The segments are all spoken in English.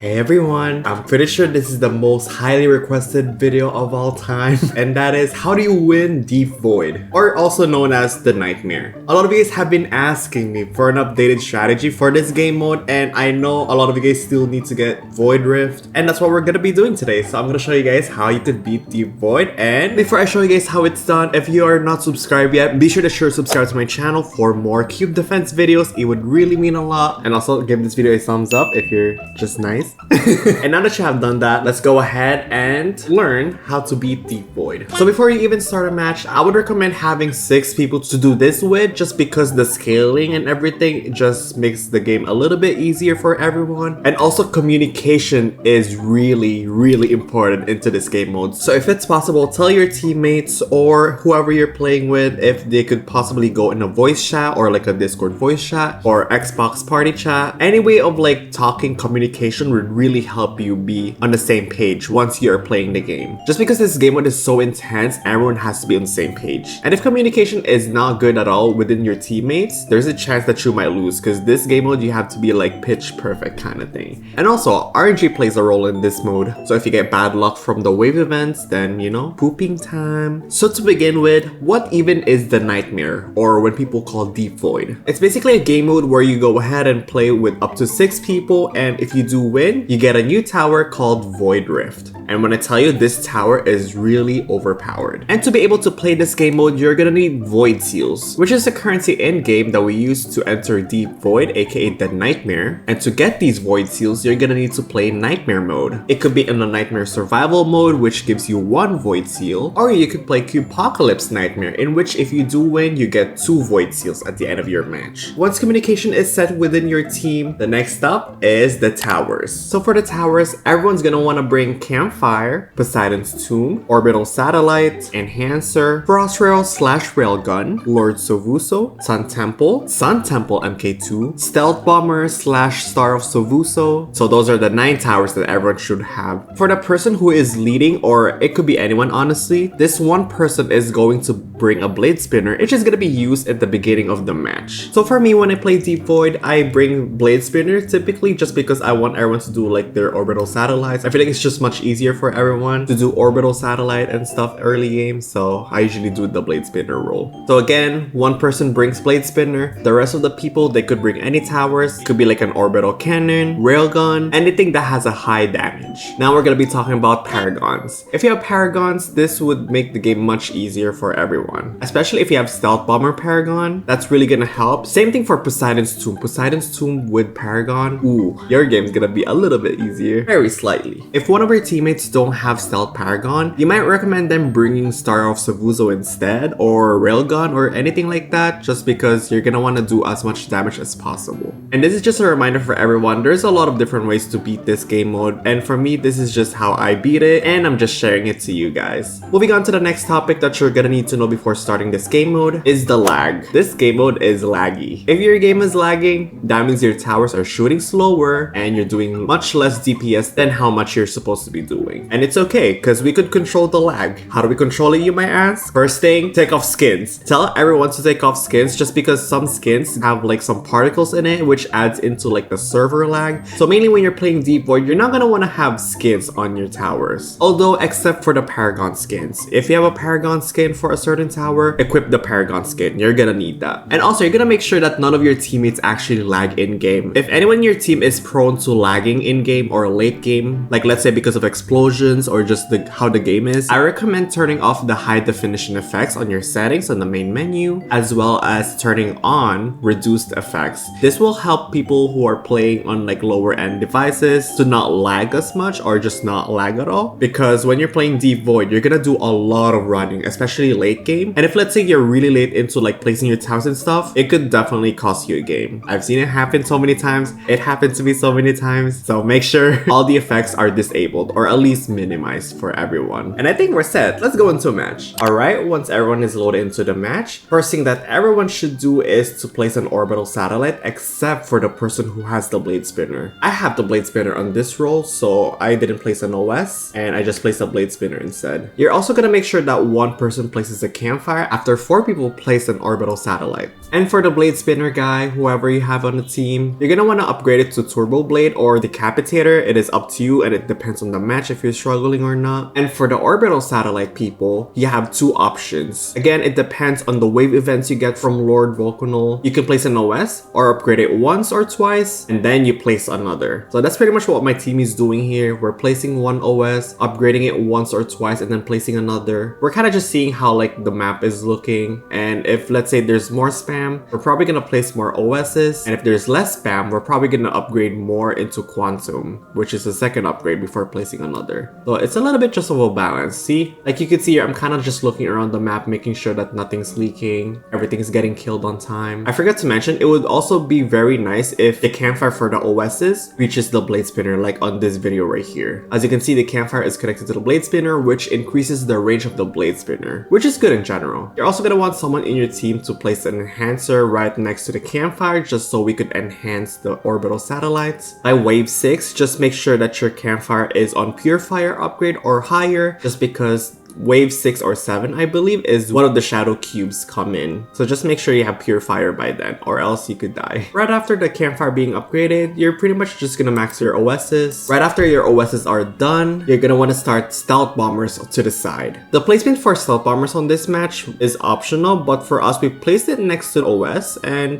Hey everyone, I'm pretty sure this is the most highly requested video of all time, and that is how do you win Deep Void, or also known as the Nightmare. A lot of you guys have been asking me for an updated strategy for this game mode, and I know a lot of you guys still need to get Void Rift, and that's what we're gonna be doing today. So I'm gonna show you guys how you could beat Deep Void, and before I show you guys how it's done, if you are not subscribed yet, be sure to subscribe to my channel for more cube defense videos. It would really mean a lot, and also give this video a thumbs up if you're just nice. And now that you have done that, let's go ahead and learn how to beat Deep Void. So before you even start a match, I would recommend having 6 people to do this with, just because the scaling and everything just makes the game a little bit easier for everyone. And also communication is really important into this game mode. So if it's possible, tell your teammates or whoever you're playing with if they could possibly go in a voice chat or like a Discord voice chat or Xbox party chat. Any way of like talking communication would really help you be on the same page once you're playing the game. Just because this game mode is so intense, everyone has to be on the same page. And if communication is not good at all within your teammates, there's a chance that you might lose, because this game mode you have to be like pitch perfect kind of thing. And also RNG plays a role in this mode, so if you get bad luck from the wave events, then you know, pooping time. So to begin with, what even is the Nightmare, or when people call Deep Void? It's basically a game mode where you go ahead and play with up to 6 people, and if you do win, you get a new tower called Void Rift. And when I tell you, this tower is really overpowered. And to be able to play this game mode, you're gonna need Void Seals, which is a currency in game that we use to enter Deep Void, aka the Nightmare. And to get these Void Seals, you're gonna need to play Nightmare mode. It could be in the Nightmare Survival mode, which gives you 1 Void Seal, or you could play Cupocalypse Nightmare, in which if you do win, you get 2 Void Seals at the end of your match. Once communication is set within your team, the next step is the towers. So for the towers, everyone's gonna want to bring Campfire, Poseidon's Tomb, Orbital Satellite, Enhancer, Crossrail/Railgun, Lord Sovuso, Sun Temple MK2, Stealth Bomber / Star of Sovuso. So those are the 9 towers that everyone should have. For the person who is leading, or it could be anyone honestly, this one person is going to bring a Blade Spinner, which is gonna be used at the beginning of the match. So for me, when I play Deep Void, I bring Blade Spinner typically just because I want everyone to do like their orbital satellites. I feel like it's just much easier for everyone to do orbital satellite and stuff early game, so I usually do the Blade Spinner role. So again, one person brings Blade Spinner, the rest of the people, they could bring any towers. It could be like an orbital cannon, railgun, anything that has a high damage. Now we're gonna be talking about paragons. If you have paragons, this would make the game much easier for everyone, especially if you have Stealth Bomber Paragon. That's really gonna help. Same thing for Poseidon's Tomb. Poseidon's Tomb with Paragon, ooh, your game's gonna be a little bit easier, very slightly. If one of your teammates don't have Stealth Paragon, you might recommend them bringing Star of Sovuso instead, or Railgun, or anything like that, just because you're gonna want to do as much damage as possible. And this is just a reminder for everyone, there's a lot of different ways to beat this game mode, and for me, this is just how I beat it, and I'm just sharing it to you guys. Moving on to the next topic that you're gonna need to know before starting this game mode is the lag. This game mode is laggy. If your game is lagging, that means your towers are shooting slower, and you're doing much less DPS than how much you're supposed to be doing. And it's okay, because we could control the lag. How do we control it, you might ask? First thing, take off skins. Tell everyone to take off skins, just because some skins have like some particles in it, which adds into like the server lag. So mainly when you're playing Deep Void, you're not gonna want to have skins on your towers. Although, except for the Paragon skins. If you have a Paragon skin for a certain tower, equip the Paragon skin. You're gonna need that. And also, you're gonna make sure that none of your teammates actually lag in-game. If anyone in your team is prone to lagging in-game or late game, like let's say because of explosions or just how the game is, I recommend turning off the high definition effects on your settings on the main menu, as well as turning on reduced effects. This will help people who are playing on like lower end devices to not lag as much, or just not lag at all, because when you're playing Deep Void, you're gonna do a lot of running, especially late game. And if let's say you're really late into like placing your towers and stuff, it could definitely cost you a game. I've seen it happen so many times. It happened to me so many times. So make sure all the effects are disabled, or at at least minimized for everyone. And I think we're set. Let's go into a match. Alright, once everyone is loaded into the match, first thing that everyone should do is to place an orbital satellite except for the person who has the blade spinner. I have the blade spinner on this roll, so I didn't place an OS and I just placed a blade spinner instead. You're also gonna make sure that one person places a campfire after 4 people place an orbital satellite. And for the blade spinner guy, whoever you have on the team, you're gonna wanna upgrade it to turbo blade or decapitator. It is up to you and it depends on the match if you're struggling or not. And for the orbital satellite people, you have 2 options. Again, it depends on the wave events you get from Lord Volcanol. You can place an OS or upgrade it once or twice and then you place another. So that's pretty much what my team is doing here. We're placing one OS, upgrading it once or twice and then placing another. We're kind of just seeing how like the map is looking, and if let's say there's more spam, we're probably gonna place more OSs, and if there's less spam, we're probably gonna upgrade more into Quantum, which is the second upgrade before placing another. So it's a little bit just of a balance. See, like you can see here, I'm kind of just looking around the map, making sure that nothing's leaking, everything's getting killed on time. I forgot to mention, it would also be very nice if the campfire for the OSs reaches the blade spinner, like on this video right here. As you can see, the campfire is connected to the blade spinner, which increases the range of the blade spinner, which is good in general. You're also gonna want someone in your team to place an enhancer right next to the campfire just so we could enhance the orbital satellites. By wave 6, just make sure that your campfire is on purifier upgrade or higher, just because wave 6 or 7, I believe, is one of the shadow cubes come in. So just make sure you have purifier by then or else you could die. Right after the campfire being upgraded, you're pretty much just gonna max your OSs. Right after your OSs are done, you're gonna want to start stealth bombers to the side. The placement for stealth bombers on this match is optional, but for us, we placed it next to the OS,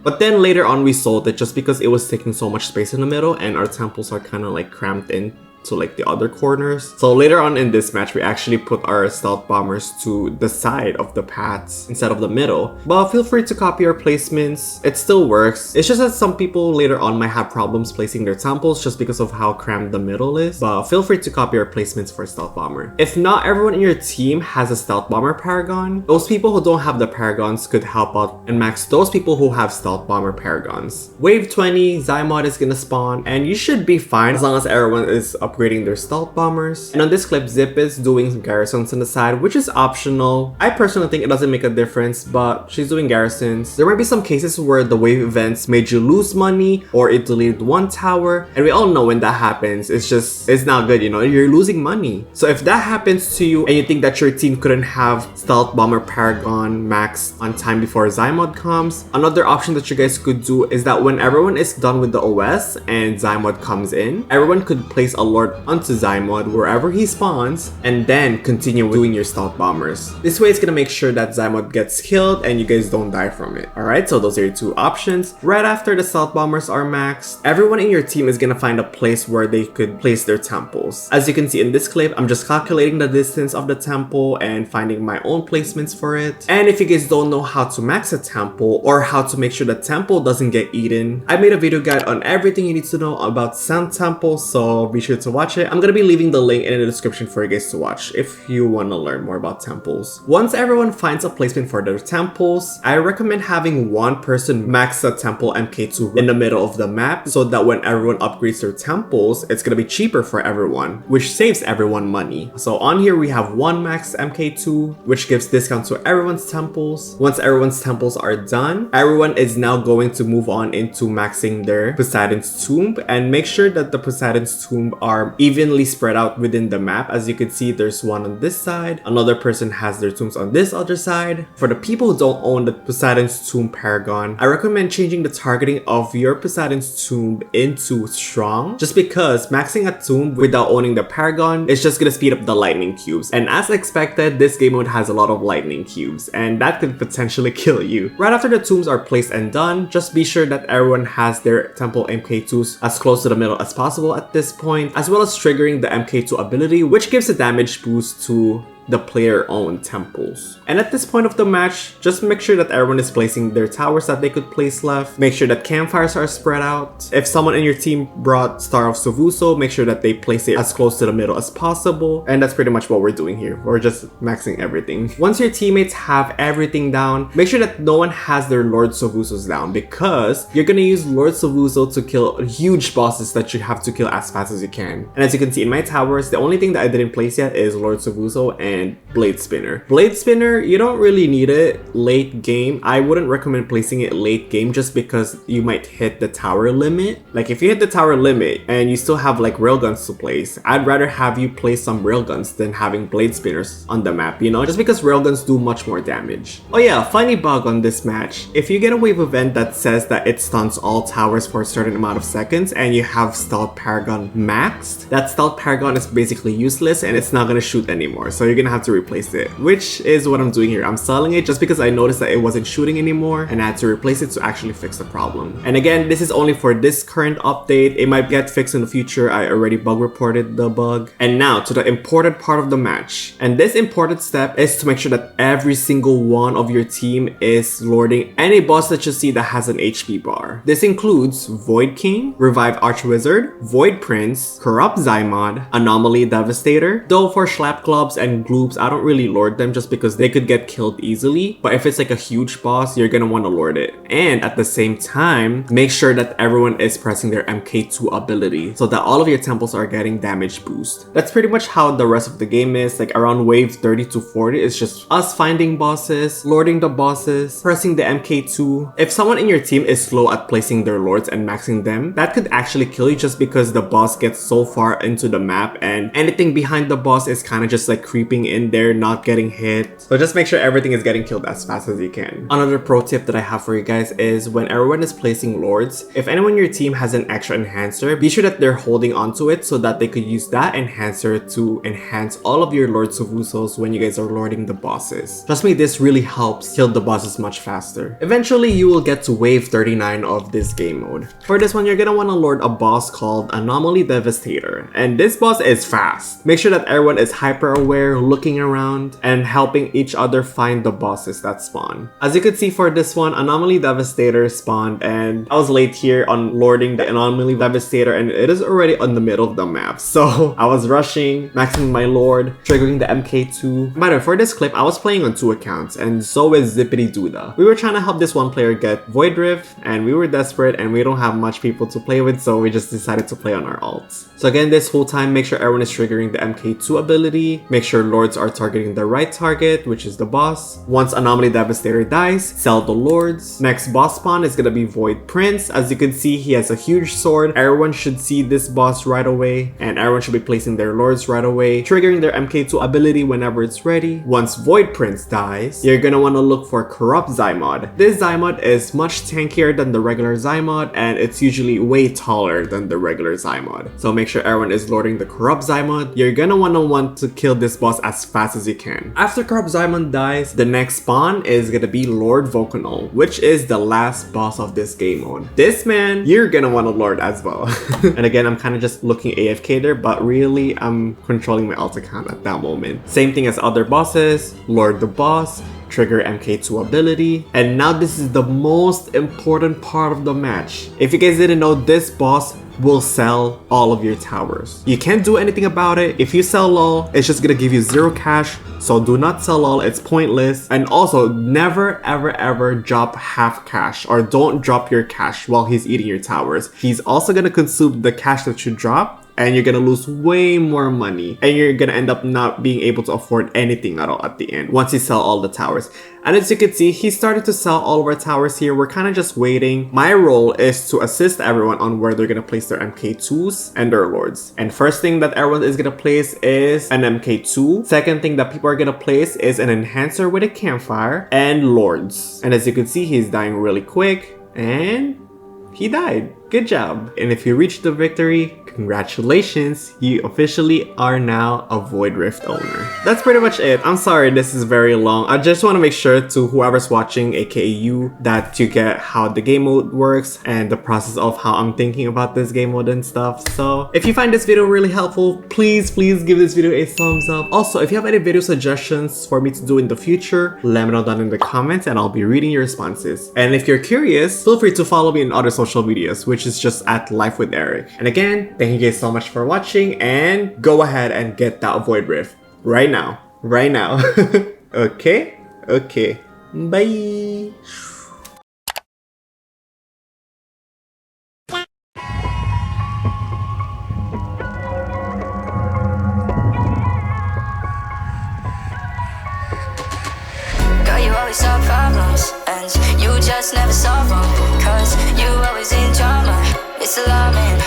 but then later on we sold it just because it was taking so much space in the middle and our temples are kind of like cramped in to like the other corners. So later on in this match, we actually put our stealth bombers to the side of the paths instead of the middle. But feel free to copy our placements. It still works. It's just that some people later on might have problems placing their temples just because of how cramped the middle is. But feel free to copy our placements for stealth bomber. If not everyone in your team has a stealth bomber paragon, those people who don't have the paragons could help out and max those people who have stealth bomber paragons. Wave 20, Zymod is gonna spawn and you should be fine as long as everyone is upgrading their stealth bombers. And on this clip, Zip is doing some garrisons on the side, which is optional. I personally think it doesn't make a difference, but she's doing garrisons. There might be some cases where the wave events made you lose money or it deleted one tower, and we all know when that happens, it's not good, you know, you're losing money. So if that happens to you and you think that your team couldn't have stealth bomber paragon maxed on time before Zymod comes, another option that you guys could do is that when everyone is done with the OS and Zymod comes in, everyone could place a lord onto Zymod wherever he spawns and then continue doing your stealth bombers. This way it's gonna make sure that Zymod gets killed and you guys don't die from it. Alright, so those are your 2 options. Right after the stealth bombers are maxed, everyone in your team is gonna find a place where they could place their temples. As you can see in this clip, I'm just calculating the distance of the temple and finding my own placements for it. And if you guys don't know how to max a temple or how to make sure the temple doesn't get eaten, I made a video guide on everything you need to know about Sun Temple, so be sure to watch it. I'm gonna be leaving the link in the description for you guys to watch if you want to learn more about temples. Once everyone finds a placement for their temples, I recommend having one person max the temple MK2 in the middle of the map so that when everyone upgrades their temples, it's gonna be cheaper for everyone, which saves everyone money. So on here we have one max MK2, which gives discount to everyone's temples. Once everyone's temples are done, everyone is now going to move on into maxing their Poseidon's Tomb, and make sure that the Poseidon's Tomb are evenly spread out within the map. As you can see, there's one on this side, another person has their tombs on this other side. For the people who don't own the Poseidon's Tomb paragon, I recommend changing the targeting of your Poseidon's Tomb into strong, just because maxing a tomb without owning the paragon is just gonna speed up the lightning cubes, and as expected, this game mode has a lot of lightning cubes and that could potentially kill you. Right after the tombs are placed and done, just be sure that everyone has their temple MK2s as close to the middle as possible at this point, as well as triggering the MK2 ability, which gives a damage boost to the player-owned temples. And at this point of the match, just make sure that everyone is placing their towers that they could place left. Make sure that campfires are spread out. If someone in your team brought Star of Sovuso, make sure that they place it as close to the middle as possible. And that's pretty much what we're doing here. We're just maxing everything. Once your teammates have everything down, make sure that no one has their Lord Sovusos down, because you're gonna use Lord Sovuso to kill huge bosses that you have to kill as fast as you can. And as you can see in my towers, the only thing that I didn't place yet is Lord Sovuso and Blade Spinner. Blade Spinner, you don't really need it late game. I wouldn't recommend placing it late game just because you might hit the tower limit. Like if you hit the tower limit and you still have like railguns to place, I'd rather have you place some railguns than having Blade Spinners on the map, you know, just because railguns do much more damage. Oh yeah, funny bug on this match. If you get a wave event that says that it stuns all towers for a certain amount of seconds and you have Stealth Paragon maxed, that Stealth Paragon is basically useless and it's not gonna shoot anymore. So you're gonna have to replace it, which is what I'm doing here. I'm selling it just because I noticed that it wasn't shooting anymore and I had to replace it to actually fix the problem. And again, this is only for this current update. It might get fixed in the future. I already bug reported the bug. And now to the important part of the match. And this important step is to make sure that every single one of your team is lording any boss that you see that has an HP bar. This includes Void King, Revive Archwizard, Void Prince, Corrupt Zymod, Anomaly Devastator. Though for Slap Clubs and Gloops, I don't really lord them just because they could get killed easily. But if it's like a huge boss, you're gonna want to lord it. And at the same time, make sure that everyone is pressing their MK2 ability so that all of your temples are getting damage boost. That's pretty much how the rest of the game is. Like around wave 30 to 40, it's just us finding bosses, lording the bosses, pressing the MK2. If someone in your team is slow at placing their lords and maxing them, that could actually kill you just because the boss gets so far into the map and anything behind the boss is kind of just like creeping in there, not getting hit. So just make sure everything is getting killed as fast as you can. Another pro tip that I have for you guys is when everyone is placing lords, if anyone in your team has an extra enhancer, be sure that they're holding onto it so that they could use that enhancer to enhance all of your Lord Sovusos when you guys are lording the bosses. Trust me, this really helps kill the bosses much faster. Eventually, you will get to wave 39 of this game mode. For this one, you're gonna want to lord a boss called Anomaly Devastator, and this boss is fast. Make sure that everyone is hyper aware, looking around, and helping each other find the bosses that spawn. As you can see for this one, Anomaly Devastator spawned, and I was late here on lording the Anomaly Devastator, and it is already on the middle of the map. So I was rushing, maxing my lord, triggering the MK2. By the way, for this clip, I was playing on 2 accounts, and so is Zippity Duda. We were trying to help this one player get Void Rift, and we were desperate, and we don't have much people to play with, so we just decided to play on our ults. So again, this whole time, make sure everyone is triggering the MK2 ability. Make sure lords are targeting the right target, which is the boss. Once Anomaly Devastator dies, sell the lords. Next boss spawn is gonna be Void Prince. As you can see, he has a huge sword. Everyone should see this boss right away, and everyone should be placing their lords right away, triggering their MK2 ability whenever it's ready. Once Void Prince dies, you're gonna want to look for Corrupt Zymod. This Zymod is much tankier than the regular Zymod, and it's usually way taller than the regular Zymod. So make sure everyone is lording the Corrupt Zymod. You're gonna want to kill this boss as fast as you can. After Corrupt Zymod dies, the next spawn is gonna be Lord Volcanol, which is the last boss of this game mode. This man, you're gonna want to lord as well. And again, I'm kind of just looking AFK there, but really I'm controlling my ult account at that moment. Same thing as other bosses, lord the boss, trigger MK2 ability. And now this is the most important part of the match. If you guys didn't know, this boss will sell all of your towers. You can't do anything about it. If you sell all, it's just gonna give you 0 cash. So do not sell all, it's pointless. And also never ever drop half cash, or don't drop your cash while he's eating your towers. He's also gonna consume the cash that you drop, and you're gonna lose way more money, and you're gonna end up not being able to afford anything at all at the end once you sell all the towers. And as you can see, he started to sell all of our towers here. We're kind of just waiting. My role is to assist everyone on where they're gonna place their MK2s and their lords. And first thing that everyone is gonna place is an MK2. Second thing that people are gonna place is an enhancer with a campfire and lords. And as you can see, he's dying really quick, and he died. good job. And if you reach the victory, congratulations, you officially are now a Void Rift owner. That's pretty much it. I'm sorry this is very long. I just want to make sure to whoever's watching, aka you, that you get how the game mode works and the process of how I'm thinking about this game mode and stuff. So if you find this video really helpful, please give this video a thumbs up. Also, if you have any video suggestions for me to do in the future, let me know down in the comments and I'll be reading your responses. And if you're curious, feel free to follow me in other social medias, which is just at Life with Eric. And again, thank you guys so much for watching, and go ahead and get that Void Rift right now. Okay, bye. Girl, you always solve problems, and you just never solve them, 'cause you always in drama. It's alarming,